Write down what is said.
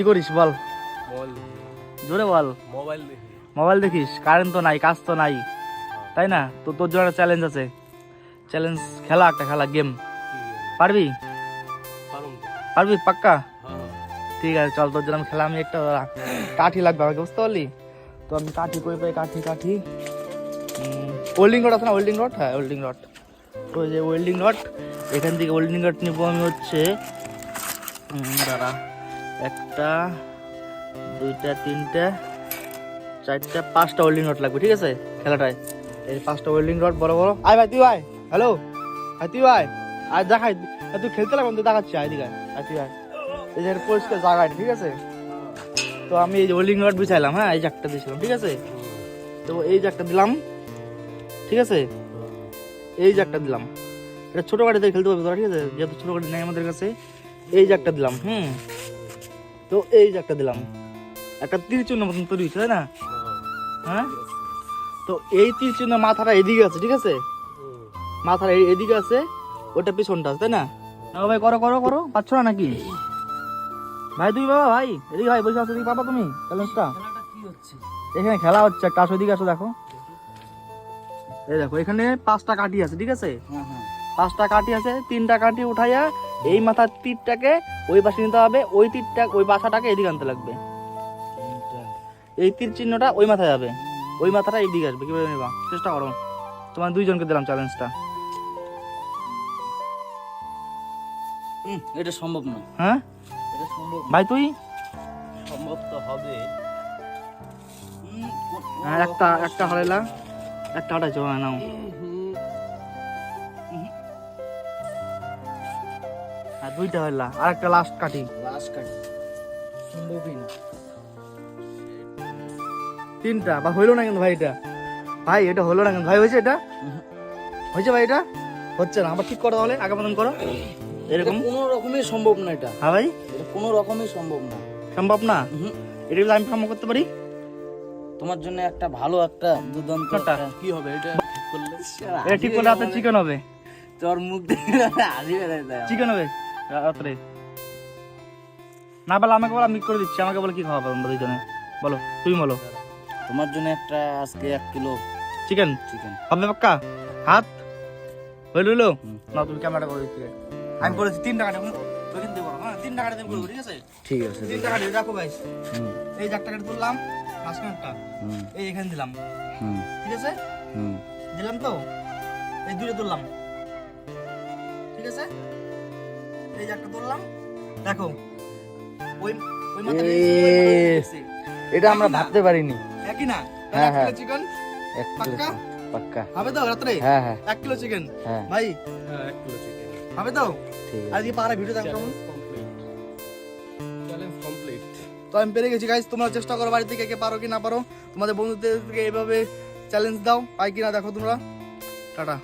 কি করিস বল, মোবাইল জোরে বল। মোবাইল দেখি। মোবাইল দেখিস, কারেন্ট তো নাই, কাজ তো নাই, তাই না? তো তোর জন্য একটা চ্যালেঞ্জ আছে। চ্যালেঞ্জ খেলা, একটা খেলা, গেম। পারবি? পারুম তো। পারবি পাক্কা? হ্যাঁ ঠিক আছে চল, তোর জন্য আমি খেলা, আমি একটা কাঠি লাগবে আমাকে, বুঝতে পারলি? তো আমি কাঠি কই পাই, কাঠি ওয়েল্ডিং রড আছে না, ওয়েল্ডিং রড? হ্যাঁ ওয়েল্ডিং রড। তো এই যে ওয়েল্ডিং রড, এখান থেকে ওয়েল্ডিং রড নিবো আমি হচ্ছে দাঁড়া, একটা, দুইটা, তিনটা, চারটা, পাঁচটা ওয়েল্ডিং রড লাগবে, ঠিক আছে খেলাটায়। এই পাঁচটা ওয়েল্ডিং রড বড় বড়। আয় ভাই তুই আয়, হ্যালো ভাই তুই আয়, আর দেখাই তুই খেলতে লাগবে, তুই দেখাচ্ছি, আয় দিকে আয় তুই আয়। এই যে পরিষ্কার জায়গায়, ঠিক আছে? তো আমি এই যে ওয়েল্ডিং রড বিছাইলাম, হ্যাঁ এই জাকটা দিয়েছিলাম, ঠিক আছে? তো এই জাকটা দিলাম, ঠিক আছে? এই জাকটা দিলাম, এটা ছোট গাড়িতে খেলতে পারবে তোরা, ঠিক আছে? যেহেতু ছোট গাড়ি নেই আমাদের কাছে, এই জাকটা দিলাম। তো এই জাকটা দিলাম, একটা তীর চিহ্ন মতন তৈরি হয়েছে, তাই না? হ্যাঁ, তো এই তীর চিহ্ন মাথাটা এদিকে আছে, ঠিক আছে? মাথাটা এদিকে আছে, ওটা পিছনটা আছে, তাই না? না ভাই, করো করো করো, পাচ্ছ না নাকি ভাই? তুই বাবা ভাই, এদিকে ভাই বসে আছো, এদিকে পাবা তুমি চ্যালেঞ্জটা? কি হচ্ছে? এখানে খেলা হচ্ছে একটা, আসো এদিকে আসো, দেখো এই দেখো, এখানে পাঁচটা কাঠি আছে, ঠিক আছে? পাঁচটা কাঠি আছে, তিনটা কাঠি উঠাইয়া এই মাথার তীরটাকে ওই পাশে নিতে হবে, ওই তীরটা ওই বাসাটাকে এদিকে আনতে লাগবে। এই তীর চিহ্নটা ওই মাথায় যাবে, ওই মাথাটা এইদিকে আসবে। কিভাবে নেবা চেষ্টা করো, তোমার দুইজনকে দিলাম চ্যালেঞ্জটা। এটা সম্ভব না। হ্যাঁ এটা সম্ভব ভাই তুই? সম্ভব তো হবে। হ্যাঁ, একটা হারাইলা, একটা হারাইছো, হ্যাঁ নাও। হ্যাঁ দুইটা হারাইলা, আর একটা লাস্ট কাঠি। লাশ কাটি সম্ভবই না। তিনটা বা হইলো না কিন্তু ভাই, এটা ভাই এটা হলো না কিন্তু ভাই, হয়েছে এটা? হয়েছে ভাই? এটা হচ্ছে না, আবার ঠিক করো তাহলে, আগে মতন করো এরকম। কোনো রকমই সম্ভব না এটা। হ্যাঁ ভাই, এটা কোনো রকমই সম্ভব না। সম্ভব না? এটা যদি আমি সম্ভব করতে পারি, তোমার জন্য একটা ভালো, একটা দুর্দান্ত কোনটা? কি হবে এটা ঠিক করলে? এটা ঠিক করলে রাতে চিকেন হবে। তোর মুখ দেখে হাসি বেড়ায় যায়। চিকেন হবে রাত্রে। না বলে আমাকে বলো, আমি করে দিচ্ছি। আমাকে বলে কি খাওয়াবো আমরা দুইজনে, বলো তুমি বলো। তোমার জন্য একটা আজকে 1 কিলো চিকেন চিকেন হবে পাক্কা? হাত হইলো? হুম। না তুমি ক্যামেরাটা করে দিচ্ছি, আমি বলেছি 3 টাকা দেবো, ওই কিন্তু দেবো, হ্যাঁ 3 টাকা দেবো, ঠিক আছে? ঠিক আছে। 3 টাকা দিয়ে রাখো ভাই। হুম এই যে একটা তুললাম, মাঝখানটা হুম এই এখানে দিলাম, হুম ঠিক আছে? হুম দিলাম তো, এই দুটো তুললাম, ঠিক আছে? এই যে একটা তুললাম, দেখো ওই ওই মাথাটা এটা আমরা ভাবতে পারিনি। একই না? হ্যাঁ, হ্যাঁ। চিকেন 1 কিলো পাক্কা? পাক্কা। হবে তো রাত্রে? হ্যাঁ হ্যাঁ 1 কিলো চিকেন হ্যাঁ ভাই, হ্যাঁ 1 কিলো চিকেন হবে তো? ঠিক আছে। আজকে পারা ভিডিও দেখো কেমন? Challenge complete. তো আমি পেরে গেছি গাইস, তোমরা চেষ্টা করো বাড়ি থেকে, কে পারো কি না পারো, তোমাদের বন্ধুদেরকে এইভাবে চ্যালেঞ্জ দাও, পাই কিনা দেখো তোমরা। টাটা।